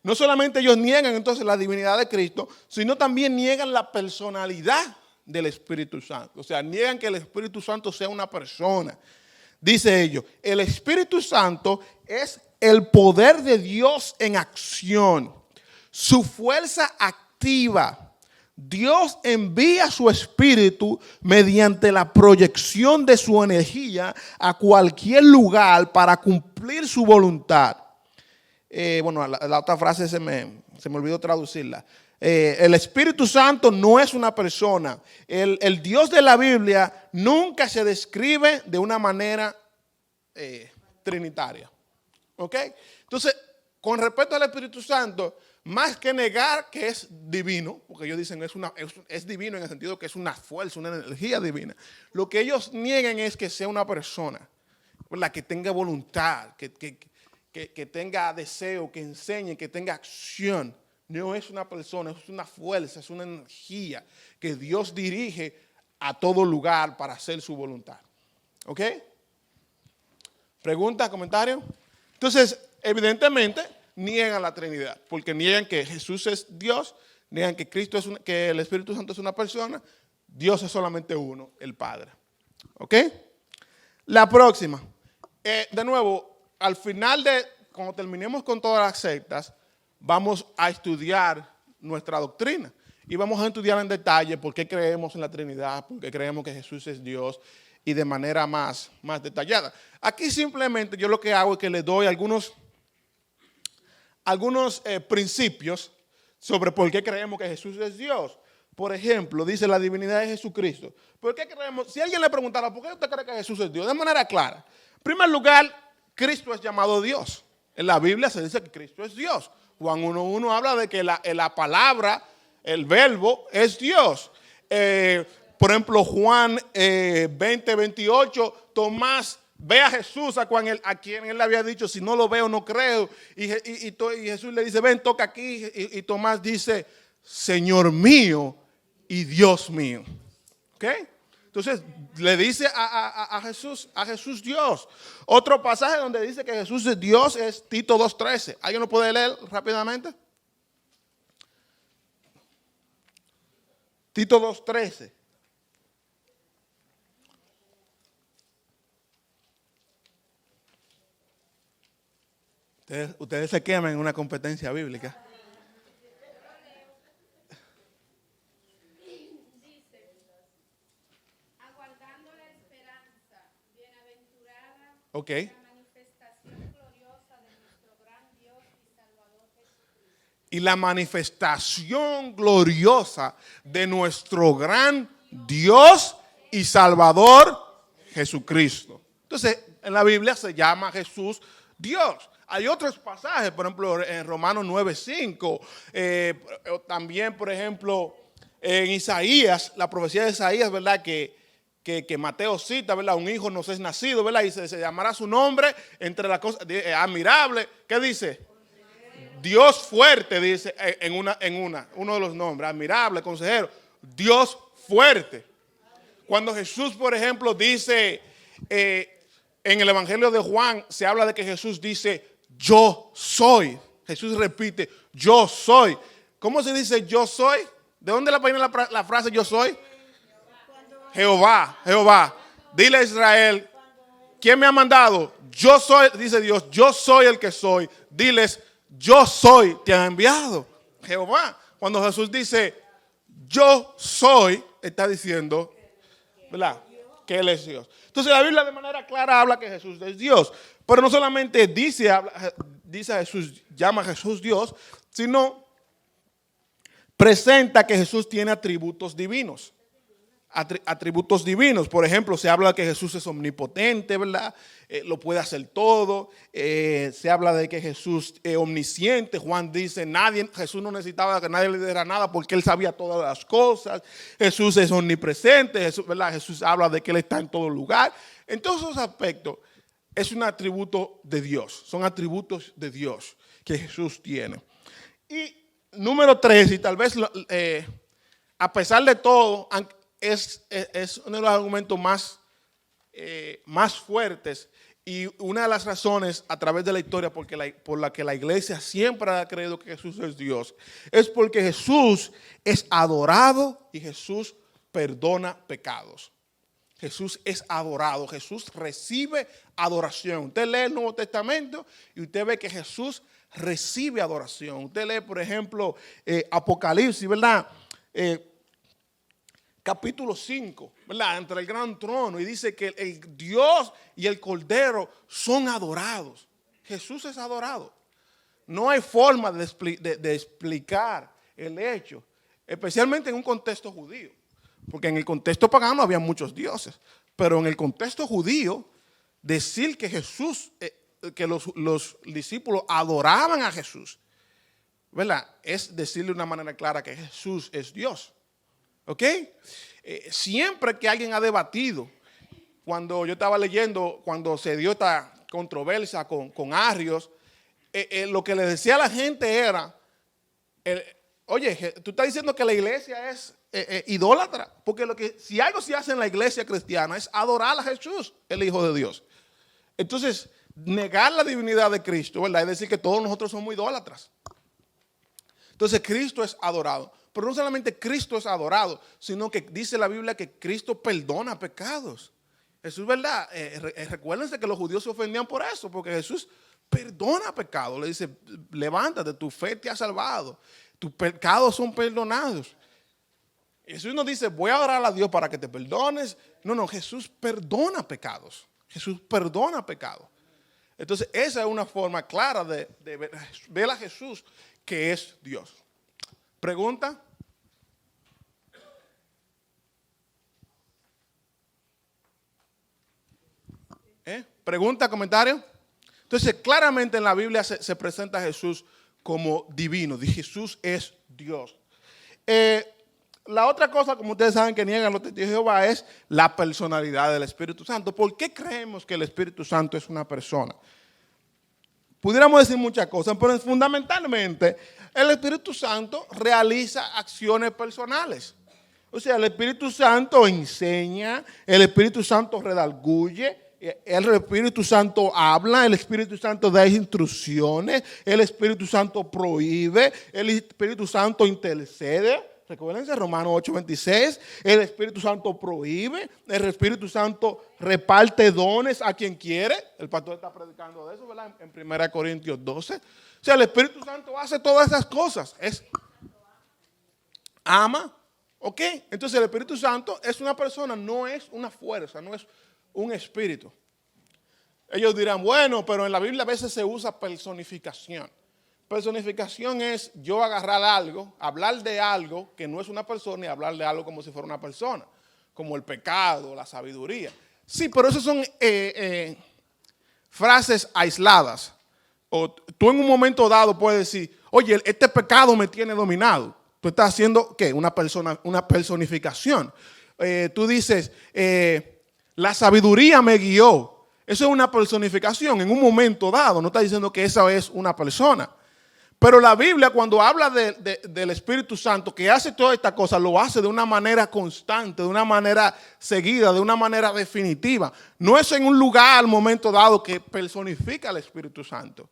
No solamente ellos niegan entonces la divinidad de Cristo, sino también niegan la personalidad del Espíritu Santo. O sea, niegan que el Espíritu Santo sea una persona. Dice ellos, el Espíritu Santo es el poder de Dios en acción, su fuerza activa. Dios envía su Espíritu mediante la proyección de su energía a cualquier lugar para cumplir su voluntad. La otra frase se me olvidó traducirla. El Espíritu Santo no es una persona. El Dios de la Biblia nunca se describe de una manera trinitaria. ¿Ok? Entonces, con respecto al Espíritu Santo, más que negar que es divino, porque ellos dicen es divino en el sentido que es una fuerza, una energía divina, lo que ellos niegan es que sea una persona, ¿verdad? Que tenga voluntad, que tenga deseo, que enseñe, que tenga acción. No es una persona, es una fuerza, es una energía que Dios dirige a todo lugar para hacer su voluntad. ¿Ok? ¿Pregunta, comentario? Entonces, evidentemente, niegan la Trinidad, porque niegan que Jesús es Dios, niegan que que el Espíritu Santo es una persona, Dios es solamente uno, el Padre. ¿Ok? La próxima. De nuevo, al final cuando terminemos con todas las sectas, vamos a estudiar nuestra doctrina y vamos a estudiar en detalle por qué creemos en la Trinidad, por qué creemos que Jesús es Dios y de manera más detallada. Aquí simplemente yo lo que hago es que les doy algunos principios sobre por qué creemos que Jesús es Dios. Por ejemplo, dice la divinidad de Jesucristo. ¿Por qué creemos? Si alguien le preguntara, ¿por qué usted cree que Jesús es Dios? De manera clara. En primer lugar, Cristo es llamado Dios. En la Biblia se dice que Cristo es Dios. Juan 1:1 habla de que la palabra, el verbo, es Dios. Por ejemplo, Juan 20:28, Tomás ve a Jesús a quien él le había dicho, si no lo veo no creo. Y Jesús le dice, ven, toca aquí. Y Tomás dice, Señor mío y Dios mío. ¿Ok? Entonces le dice a Jesús Dios. Otro pasaje donde dice que Jesús es Dios es Tito 2:13. ¿Alguien lo puede leer rápidamente? Tito 2:13. Ustedes se queman en una competencia bíblica. Aguardando la esperanza bienaventurada, Ok. la manifestación gloriosa de nuestro gran Dios y Salvador Jesucristo. Y la manifestación gloriosa de nuestro gran Dios y Salvador Jesucristo. Entonces, en la Biblia se llama Jesús Dios. Hay otros pasajes, por ejemplo, en Romanos 9:5, también, por ejemplo, en Isaías, la profecía de Isaías, ¿verdad? Que Mateo cita, ¿verdad? Un hijo nos es nacido, ¿verdad? Y se llamará su nombre entre las cosas admirable. ¿Qué dice? Dios fuerte, dice uno de los nombres, admirable, consejero, Dios fuerte. Cuando Jesús, por ejemplo, dice, en el Evangelio de Juan, se habla de que Jesús dice, yo soy. Jesús repite, yo soy. ¿Cómo se dice yo soy? ¿De dónde viene la frase yo soy? Jehová. Dile a Israel, ¿quién me ha mandado? Yo soy, dice Dios, yo soy el que soy. Diles, yo soy, te ha enviado Jehová. Cuando Jesús dice, yo soy, está diciendo, ¿verdad? que Él es Dios. Entonces la Biblia de manera clara habla que Jesús es Dios. Pero no solamente dice a Jesús, llama a Jesús Dios, sino presenta que Jesús tiene atributos divinos. Atributos divinos. Por ejemplo, se habla de que Jesús es omnipotente, ¿verdad? Lo puede hacer todo. Se habla de que Jesús es omnisciente. Juan dice, Jesús no necesitaba que nadie le diera nada porque Él sabía todas las cosas. Jesús es omnipresente, ¿verdad? Jesús habla de que Él está en todo lugar. En todos esos aspectos es un atributo de Dios. Son atributos de Dios que Jesús tiene. Y número 3, y tal vez a pesar de todo, es uno de los argumentos más fuertes y una de las razones a través de la historia por la que la iglesia siempre ha creído que Jesús es Dios, es porque Jesús es adorado y Jesús perdona pecados. Jesús es adorado, Jesús recibe adoración. Usted lee el Nuevo Testamento y usted ve que Jesús recibe adoración. Usted lee, por ejemplo, Apocalipsis, ¿verdad? Capítulo 5, ¿verdad? Entre el gran trono, y dice que el Dios y el Cordero son adorados. Jesús es adorado. No hay forma de explicar el hecho, especialmente en un contexto judío, porque en el contexto pagano había muchos dioses, pero en el contexto judío, decir que Jesús, que los discípulos adoraban a Jesús, ¿verdad? Es decirle de una manera clara que Jesús es Dios. ¿Ok? Siempre que alguien ha debatido, cuando yo estaba leyendo, cuando se dio esta controversia con Arrios, lo que le decía a la gente era, oye, tú estás diciendo que la iglesia es idólatra, porque si algo se hace en la iglesia cristiana es adorar a Jesús, el Hijo de Dios. Entonces, negar la divinidad de Cristo, ¿verdad? Es decir, que todos nosotros somos idólatras. Entonces, Cristo es adorado. Pero no solamente Cristo es adorado, sino que dice la Biblia que Cristo perdona pecados. Eso es verdad. Recuérdense que los judíos se ofendían por eso, porque Jesús perdona pecados. Le dice, levántate, tu fe te ha salvado. Tus pecados son perdonados. Jesús no dice, voy a orar a Dios para que te perdones. No, Jesús perdona pecados. Jesús perdona pecados. Entonces, esa es una forma clara de ver a Jesús que es Dios. ¿Pregunta? ¿Pregunta, comentario? Entonces, claramente en la Biblia se presenta a Jesús como divino. Jesús es Dios. La otra cosa, como ustedes saben, que niegan los testigos de Jehová es la personalidad del Espíritu Santo. ¿Por qué creemos que el Espíritu Santo es una persona? Pudiéramos decir muchas cosas, pero fundamentalmente el Espíritu Santo realiza acciones personales. O sea, el Espíritu Santo enseña, el Espíritu Santo redarguye, el Espíritu Santo habla, el Espíritu Santo da instrucciones, el Espíritu Santo prohíbe, el Espíritu Santo intercede. Recuérdense, Romanos 8:26, el Espíritu Santo prohíbe, el Espíritu Santo reparte dones a quien quiere. El pastor está predicando de eso, ¿verdad? En 1 Corintios 12. O sea, el Espíritu Santo hace todas esas cosas. Ama, ¿ok? Entonces el Espíritu Santo es una persona, no es una fuerza, no es un espíritu. Ellos dirán, bueno, pero en la Biblia a veces se usa personificación. Personificación es yo agarrar algo, hablar de algo que no es una persona y hablar de algo como si fuera una persona, como el pecado, la sabiduría. Sí, pero eso son frases aisladas. O tú en un momento dado puedes decir, oye, este pecado me tiene dominado. Tú estás haciendo, ¿qué? Una personificación. Tú dices, la sabiduría me guió. Eso es una personificación en un momento dado. No está diciendo que esa es una persona. Pero la Biblia, cuando habla del Espíritu Santo, que hace todas estas cosas, lo hace de una manera constante, de una manera seguida, de una manera definitiva. No es en un lugar, al momento dado, que personifica al Espíritu Santo,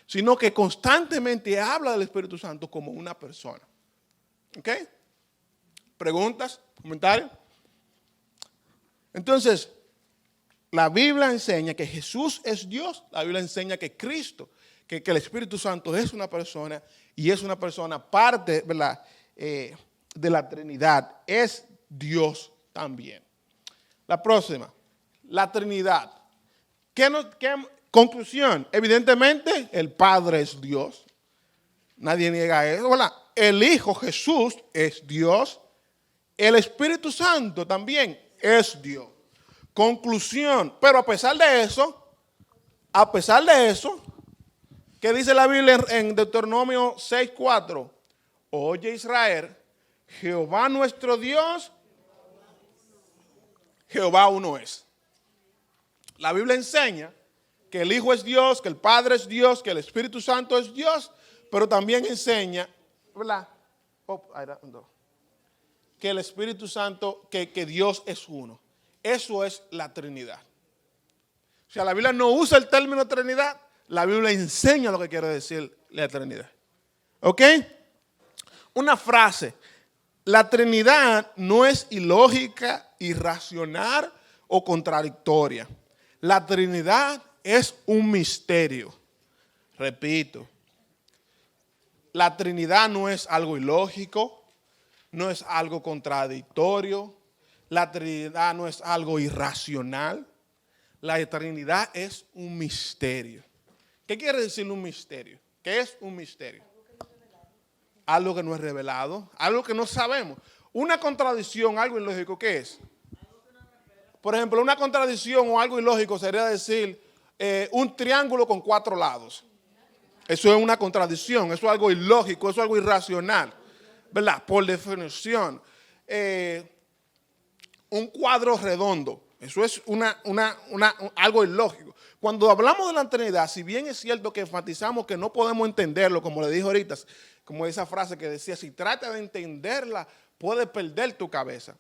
sino que constantemente habla del Espíritu Santo como una persona. ¿Ok? ¿Preguntas? ¿Comentarios? Entonces, la Biblia enseña que Jesús es Dios, la Biblia enseña que Cristo, que el Espíritu Santo es una persona y es una persona parte, ¿verdad? De la Trinidad, es Dios también. La próxima, la Trinidad. ¿Qué conclusión? Evidentemente, el Padre es Dios. Nadie niega eso, ¿verdad? El Hijo Jesús es Dios. El Espíritu Santo también es Dios. Conclusión. Pero a pesar de eso, ¿qué dice la Biblia en Deuteronomio 6:4? Oye Israel, Jehová nuestro Dios, Jehová uno es. La Biblia enseña que el Hijo es Dios, que el Padre es Dios, que el Espíritu Santo es Dios, pero también enseña, ¿verdad? Que el Espíritu Santo, que Dios es uno. Eso es la Trinidad. O sea, la Biblia no usa el término Trinidad, la Biblia enseña lo que quiere decir la Trinidad. ¿Ok? Una frase. La Trinidad no es ilógica, irracional o contradictoria. La Trinidad es un misterio. Repito. La Trinidad no es algo ilógico, no es algo contradictorio. La Trinidad no es algo irracional. La Trinidad es un misterio. ¿Qué quiere decir un misterio? ¿Qué es un misterio? Algo que no es revelado, algo que no sabemos. Una contradicción, algo ilógico, ¿qué es? Por ejemplo, una contradicción o algo ilógico sería decir un triángulo con 4 lados. Eso es una contradicción, eso es algo ilógico, eso es algo irracional, ¿verdad? Por definición. Un cuadro redondo, eso es algo ilógico. Cuando hablamos de la Trinidad, si bien es cierto que enfatizamos que no podemos entenderlo, como le dije ahorita, como esa frase que decía, si trata de entenderla, puedes perder tu cabeza.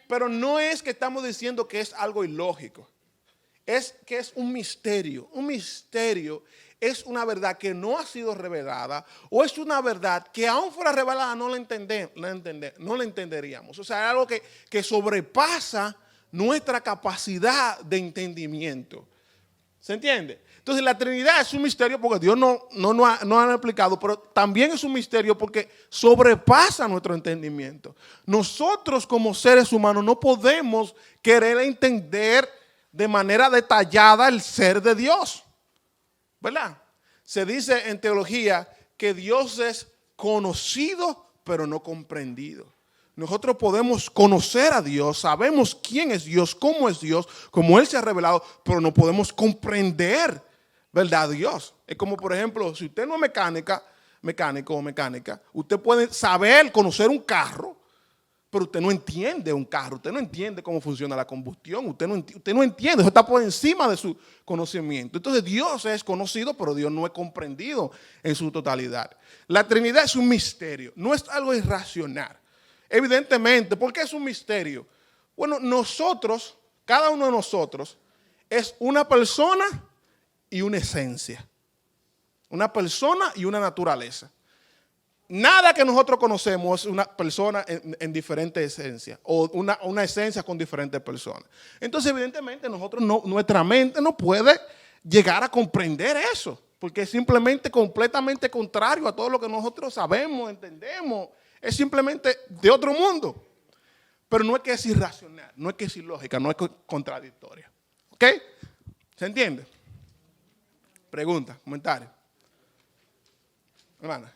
Pero no es que estamos diciendo que es algo ilógico, es que es un misterio. Un misterio es una verdad que no ha sido revelada o es una verdad que aún fuera revelada no la entenderíamos. O sea, es algo que sobrepasa nuestra capacidad de entendimiento. ¿Se entiende? Entonces la Trinidad es un misterio porque Dios no ha explicado, pero también es un misterio porque sobrepasa nuestro entendimiento. Nosotros como seres humanos no podemos querer entender de manera detallada el ser de Dios, ¿verdad? Se dice en teología que Dios es conocido pero no comprendido. Nosotros podemos conocer a Dios, sabemos quién es Dios, cómo Él se ha revelado, pero no podemos comprender, ¿verdad? Dios. Es como, por ejemplo, si usted no es mecánico o mecánica, usted puede saber, conocer un carro, pero usted no entiende un carro, usted no entiende cómo funciona la combustión, usted no entiende, eso está por encima de su conocimiento. Entonces Dios es conocido, pero Dios no es comprendido en su totalidad. La Trinidad es un misterio, no es algo irracional. Evidentemente, ¿por qué es un misterio? Bueno, nosotros, cada uno de nosotros, es una persona y una esencia. Una persona y una naturaleza. Nada que nosotros conocemos es una persona en diferentes esencias o una esencia con diferentes personas. Entonces, evidentemente, nuestra mente no puede llegar a comprender eso, porque es simplemente completamente contrario a todo lo que nosotros sabemos, entendemos. Es simplemente de otro mundo. Pero no es que es irracional, no es que es ilógica, no es contradictoria. ¿Ok? ¿Se entiende? Pregunta, comentario. Hermana.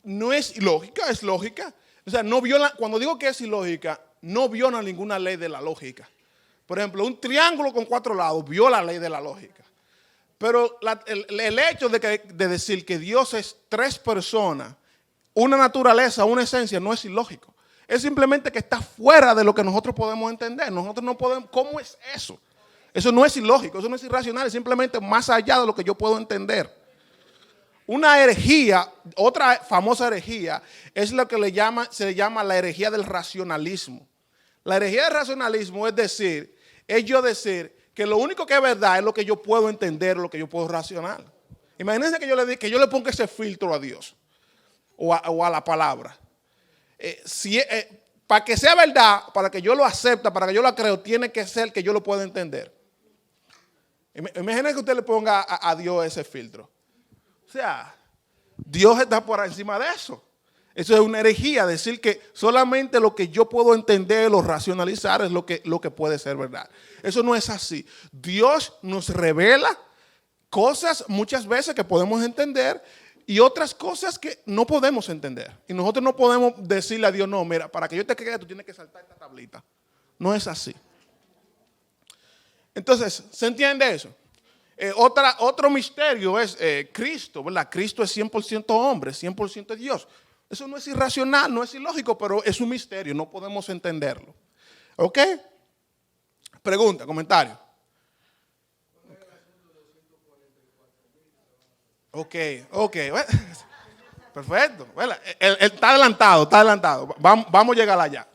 No es ilógica, es lógica. O sea, cuando digo que es ilógica, no viola ninguna ley de la lógica. Por ejemplo, un triángulo con 4 lados viola la ley de la lógica. Pero el hecho de decir que Dios es 3 personas, una naturaleza, una esencia, no es ilógico. Es simplemente que está fuera de lo que nosotros podemos entender. Nosotros no podemos, ¿cómo es eso? Eso no es ilógico, eso no es irracional, es simplemente más allá de lo que yo puedo entender. Una herejía, otra famosa herejía, es lo que se le llama la herejía del racionalismo. La herejía del racionalismo es decir que lo único que es verdad es lo que yo puedo entender, lo que yo puedo racionar. Imagínense que yo le ponga ese filtro a Dios o a la palabra. Para que sea verdad, para que yo lo acepte, para que yo lo creo, tiene que ser que yo lo pueda entender. Imagínense que usted le ponga a Dios ese filtro. O sea, Dios está por encima de eso. Eso es una herejía, decir que solamente lo que yo puedo entender o racionalizar es lo que puede ser verdad. Eso no es así. Dios nos revela cosas muchas veces que podemos entender y otras cosas que no podemos entender. Y nosotros no podemos decirle a Dios, no, mira, para que yo te crea tú tienes que saltar esta tablita. No es así. Entonces, ¿se entiende eso? Otro misterio es Cristo, ¿verdad? Cristo es 100% hombre, 100% Dios. Eso no es irracional, no es ilógico, pero es un misterio, no podemos entenderlo. ¿Ok? Pregunta, comentario. Ok. Perfecto. Él está adelantado, está adelantado. Vamos a llegar allá.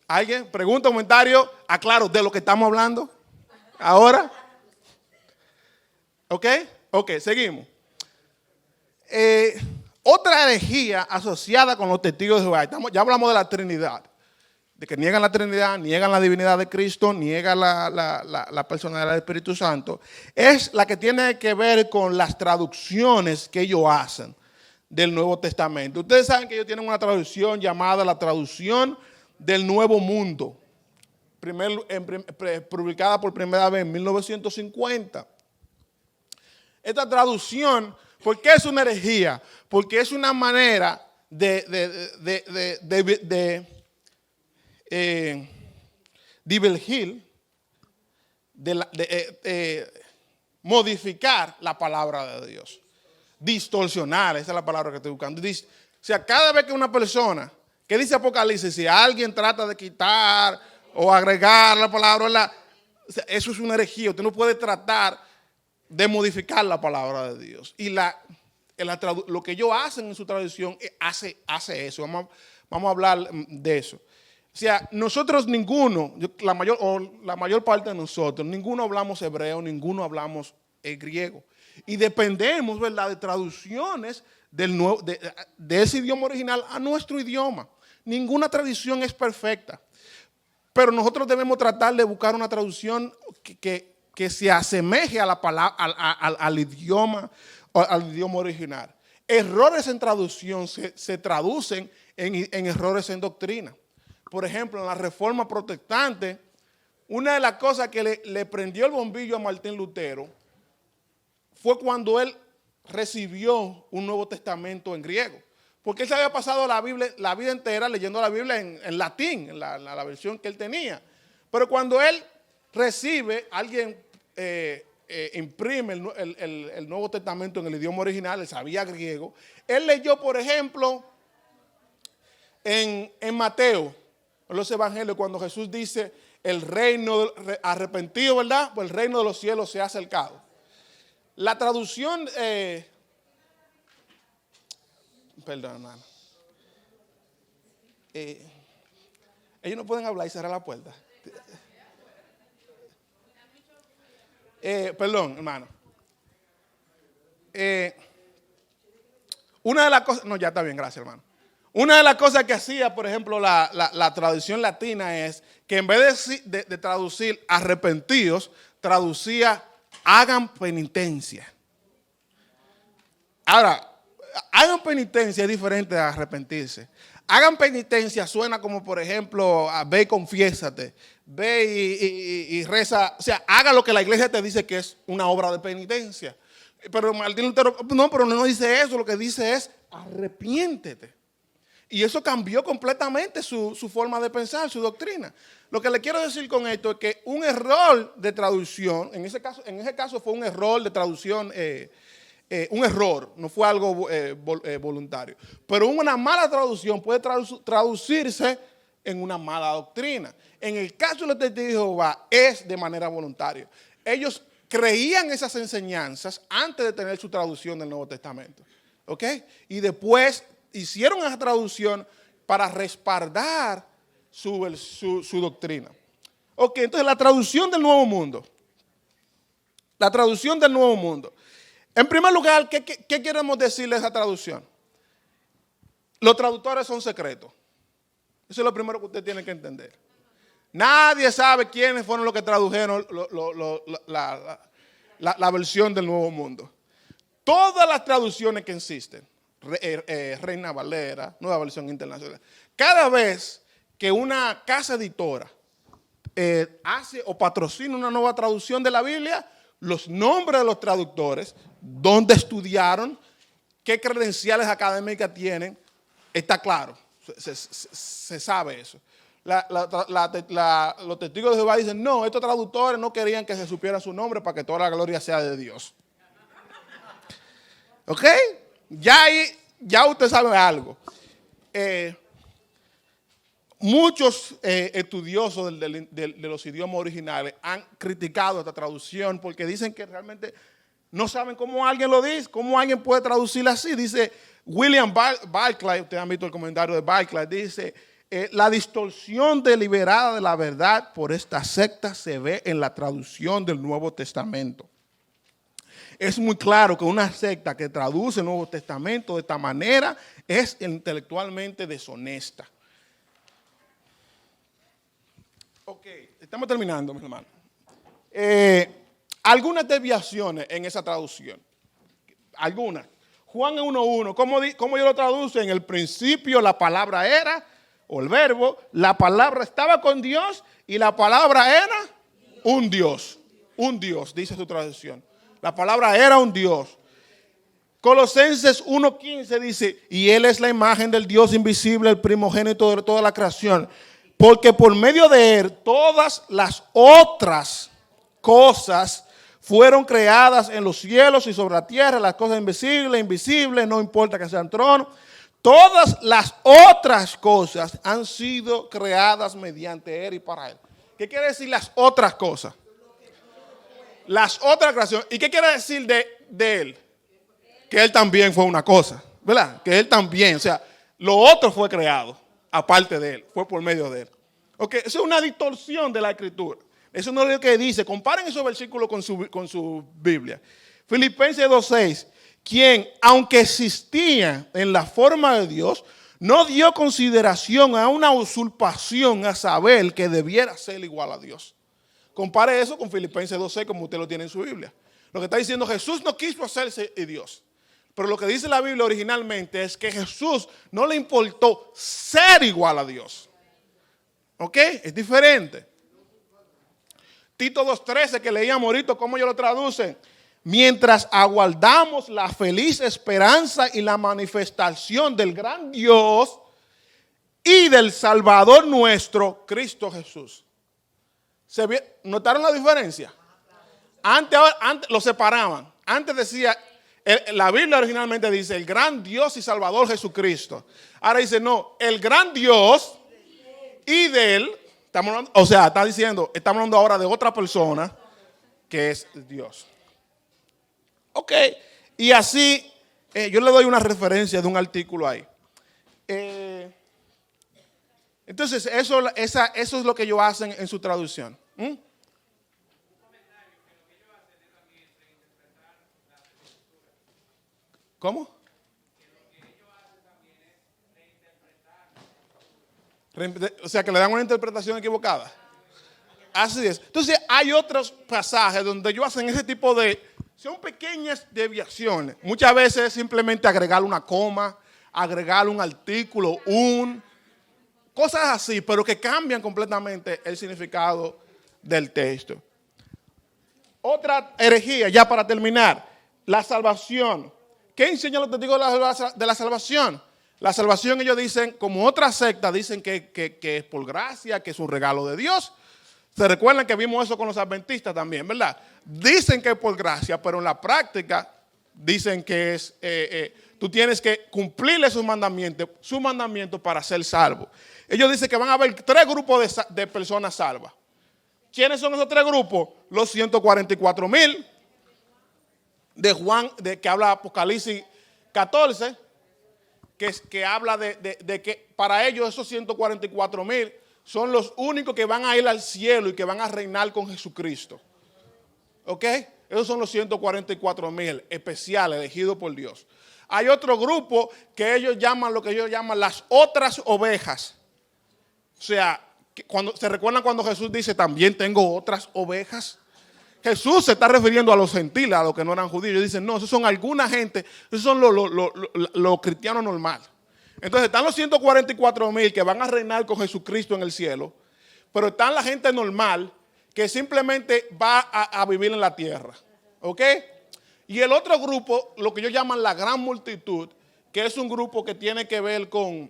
¿Alguien? Pregunta, comentario, aclaro de lo que estamos hablando ahora. ¿Ok? Seguimos. Otra herejía asociada con los testigos de Jehová. Ya hablamos de la Trinidad. De que niegan la Trinidad, niegan la divinidad de Cristo, niegan la personalidad del Espíritu Santo. Es la que tiene que ver con las traducciones que ellos hacen del Nuevo Testamento. Ustedes saben que ellos tienen una traducción llamada la traducción del Nuevo Mundo, publicada por primera vez en 1950. Esta traducción, ¿por qué es una herejía? Porque es una manera de divergir, modificar la palabra de Dios. Distorsionar, esa es la palabra que estoy buscando. O sea, cada vez que una persona, ¿qué dice Apocalipsis? Si alguien trata de quitar o agregar la palabra, eso es una herejía. Usted no puede tratar de modificar la palabra de Dios. Y lo que ellos hacen en su traducción hace eso. Vamos a hablar de eso. O sea, nosotros ninguno, la mayor parte de nosotros, ninguno hablamos hebreo, ninguno hablamos griego. Y dependemos, ¿verdad?, de traducciones de ese idioma original a nuestro idioma. Ninguna traducción es perfecta. Pero nosotros debemos tratar de buscar una traducción que se asemeje a la palabra, al idioma original. Errores en traducción se traducen en errores en doctrina. Por ejemplo, en la Reforma Protestante, una de las cosas que le prendió el bombillo a Martín Lutero fue cuando él recibió un Nuevo Testamento en griego. Porque él se había pasado la vida entera leyendo la Biblia en latín, en la versión que él tenía. Pero cuando él recibe, alguien imprime el Nuevo Testamento en el idioma original, él sabía griego. Él leyó, por ejemplo, en Mateo, en los evangelios, cuando Jesús dice, el reino arrepentido, ¿verdad? Pues el reino de los cielos se ha acercado. La traducción, perdón, hermano. Ellos no pueden hablar y cerrar la puerta. Perdón, hermano. Una de las cosas, no, ya está bien, gracias, hermano. Una de las cosas que hacía, por ejemplo, la traducción latina es que en vez de traducir arrepentidos, traducía hagan penitencia. Ahora, hagan penitencia es diferente a arrepentirse. Hagan penitencia suena como, por ejemplo, ve y confiésate, ve y reza. O sea, haga lo que la iglesia te dice que es una obra de penitencia. Pero Martín Lutero, no dice eso, lo que dice es arrepiéntete. Y eso cambió completamente su forma de pensar, su doctrina. Lo que le quiero decir con esto es que un error de traducción, en ese caso fue un error de traducción, un error, no fue algo voluntario. Pero una mala traducción puede traducirse en una mala doctrina. En el caso de los testigos de Jehová es de manera voluntaria. Ellos creían esas enseñanzas antes de tener su traducción del Nuevo Testamento. ¿Ok? Y después hicieron esa traducción para respaldar su doctrina. Ok, entonces la traducción del Nuevo Mundo. La traducción del Nuevo Mundo. En primer lugar, ¿qué queremos decirle a esa traducción? Los traductores son secretos. Eso es lo primero que usted tiene que entender. Nadie sabe quiénes fueron los que tradujeron la versión del Nuevo Mundo. Todas las traducciones que existen, Reina Valera, Nueva Versión Internacional, cada vez que una casa editora hace o patrocina una nueva traducción de la Biblia, los nombres de los traductores, dónde estudiaron, qué credenciales académicas tienen, está claro, se sabe eso. Los testigos de Jehová dicen, no, estos traductores no querían que se supiera su nombre para que toda la gloria sea de Dios. ¿Ok? Ya usted sabe algo. Muchos estudiosos de los idiomas originales han criticado esta traducción porque dicen que realmente no saben cómo alguien lo dice, cómo alguien puede traducirla así. Dice William Barclay, ustedes han visto el comentario de Barclay, dice, la distorsión deliberada de la verdad por esta secta se ve en la traducción del Nuevo Testamento. Es muy claro que una secta que traduce el Nuevo Testamento de esta manera es intelectualmente deshonesta. Ok, estamos terminando, mis hermanos. Algunas desviaciones en esa traducción. Algunas. Juan 1:1, ¿cómo yo lo traduzco? En el principio la palabra era, o el verbo, la palabra estaba con Dios y la palabra era un Dios. Un Dios, dice su traducción. La palabra era un Dios. Colosenses 1:15 dice, y Él es la imagen del Dios invisible, el primogénito de toda la creación. Porque por medio de Él todas las otras cosas fueron creadas en los cielos y sobre la tierra, las cosas invisibles, no importa que sean tronos. Todas las otras cosas han sido creadas mediante Él y para Él. ¿Qué quiere decir las otras cosas? Las otras creaciones. ¿Y qué quiere decir de Él? Que Él también fue una cosa, ¿verdad? Que Él también, o sea, lo otro fue creado, aparte de Él, fue por medio de Él. Ok, eso es una distorsión de la Escritura. Eso no es lo que dice. Comparen esos versículos con su Biblia. Filipenses 2:6, quien, aunque existía en la forma de Dios, no dio consideración a una usurpación a saber que debiera ser igual a Dios. Compare eso con Filipenses 2:6 como usted lo tiene en su Biblia. Lo que está diciendo, Jesús no quiso hacerse Dios. Pero lo que dice la Biblia originalmente es que Jesús no le importó ser igual a Dios. ¿Ok? Es diferente. Tito 2:13 que leíamos ahorita, ¿cómo ellos lo traducen? Mientras aguardamos la feliz esperanza y la manifestación del gran Dios y del Salvador nuestro, Cristo Jesús. ¿Notaron la diferencia? Antes lo separaban. Antes decía, la Biblia originalmente dice, el gran Dios y Salvador Jesucristo. Ahora dice, no, el gran Dios y de Él, está diciendo, estamos hablando ahora de otra persona que es Dios. Ok, y así, yo le doy una referencia de un artículo ahí. Entonces, eso es lo que ellos hacen en su traducción. ¿Cómo? O sea, que le dan una interpretación equivocada. Así es. Entonces, hay otros pasajes donde ellos hacen ese tipo son pequeñas desviaciones. Muchas veces es simplemente agregar una coma, agregar un artículo, cosas así, pero que cambian completamente el significado del texto. Otra herejía, ya para terminar, la salvación. ¿Qué enseñan los testigos de la salvación? La salvación, ellos dicen, como otra secta, dicen que es por gracia, que es un regalo de Dios. Se recuerdan que vimos eso con los adventistas también, ¿verdad? Dicen que es por gracia, pero en la práctica dicen que es, tú tienes que cumplirle sus mandamientos para ser salvo. Ellos dicen que van a haber 3 grupos de personas salvas. ¿Quiénes son esos 3 grupos? Los 144,000 de Juan, que habla Apocalipsis 14, que habla de que para ellos esos 144,000 son los únicos que van a ir al cielo y que van a reinar con Jesucristo. ¿Ok? Esos son los 144,000 especiales, elegidos por Dios. Hay otro grupo que ellos llaman, lo que ellos llaman las otras ovejas. O sea, ¿se recuerdan cuando Jesús dice, también tengo otras ovejas Jesús se está refiriendo a los gentiles, a los que no eran judíos. Ellos dicen, no, esos son alguna gente, esos son los cristianos normales. Entonces están los 144,000 que van a reinar con Jesucristo en el cielo, pero están la gente normal que simplemente va a vivir en la tierra. ¿Ok? Y el otro grupo, lo que ellos llaman la gran multitud, que es un grupo que tiene que ver con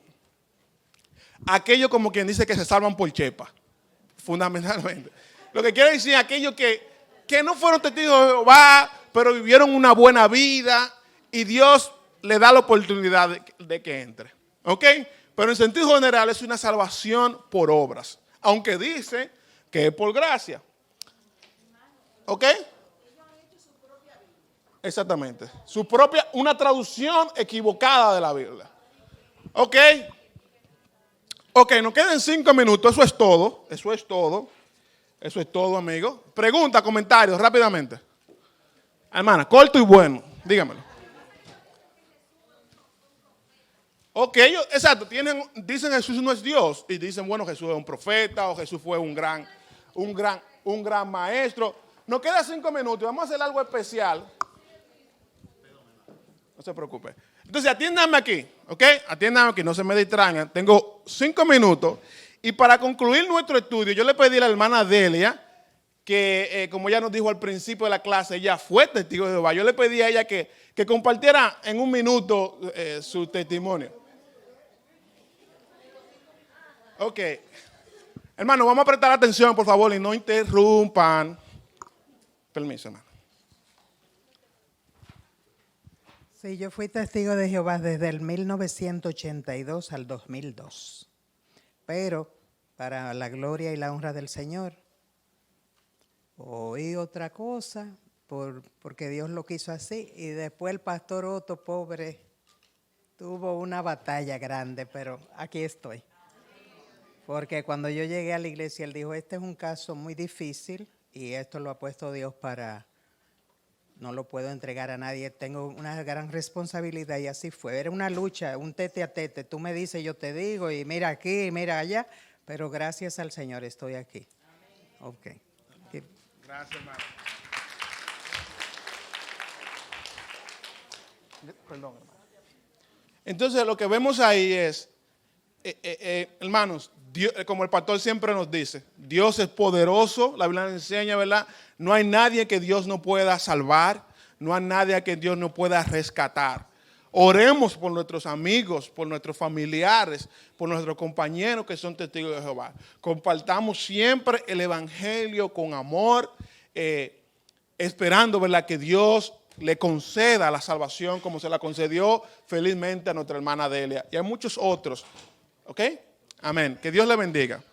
aquellos como quien dice que se salvan por chepa, fundamentalmente. Lo que quiere decir aquellos que no fueron testigos de Jehová, pero vivieron una buena vida y Dios le da la oportunidad de que entre. ¿Ok? Pero en sentido general es una salvación por obras, aunque dice que es por gracia. ¿Ok? Exactamente. Su propia, una traducción equivocada de la Biblia. ¿Ok? Ok, nos quedan 5 minutos, eso es todo. Eso es todo. Eso es todo, amigo. Pregunta, comentarios, rápidamente. Hermana, corto y bueno, dígamelo. Ok, ellos, exacto, dicen Jesús no es Dios. Y dicen, bueno, Jesús es un profeta o Jesús fue un gran maestro. Nos quedan 5 minutos, vamos a hacer algo especial. No se preocupe. Entonces, atiéndanme aquí, ¿ok? Atiéndanme aquí, no se me distraigan. Tengo 5 minutos. Y para concluir nuestro estudio, yo le pedí a la hermana Delia, que como ella nos dijo al principio de la clase, ella fue testigo de Jehová. Yo le pedí a ella que compartiera en 1 minuto su testimonio. Ok. Hermano, vamos a prestar atención, por favor, y no interrumpan. Permiso, hermano. Sí, yo fui testigo de Jehová desde el 1982 al 2002. Pero para la gloria y la honra del Señor, oí otra cosa porque Dios lo quiso así. Y después el pastor Otto, pobre, tuvo una batalla grande, pero aquí estoy. Porque cuando yo llegué a la iglesia, él dijo, este es un caso muy difícil y esto lo ha puesto Dios para... No lo puedo entregar a nadie, tengo una gran responsabilidad y así fue. Era una lucha, un tete a tete. Tú me dices, yo te digo y mira aquí, mira allá. Pero gracias al Señor estoy aquí. Amén. Ok. Gracias, hermano. Perdón, hermano. Entonces lo que vemos ahí es, hermanos, Dios, como el pastor siempre nos dice, Dios es poderoso, la Biblia nos enseña, ¿verdad? No hay nadie que Dios no pueda salvar, no hay nadie que Dios no pueda rescatar. Oremos por nuestros amigos, por nuestros familiares, por nuestros compañeros que son testigos de Jehová. Compartamos siempre el evangelio con amor, esperando, ¿verdad?, que Dios le conceda la salvación como se la concedió felizmente a nuestra hermana Delia y a muchos otros. ¿Ok? Amén. Que Dios le bendiga.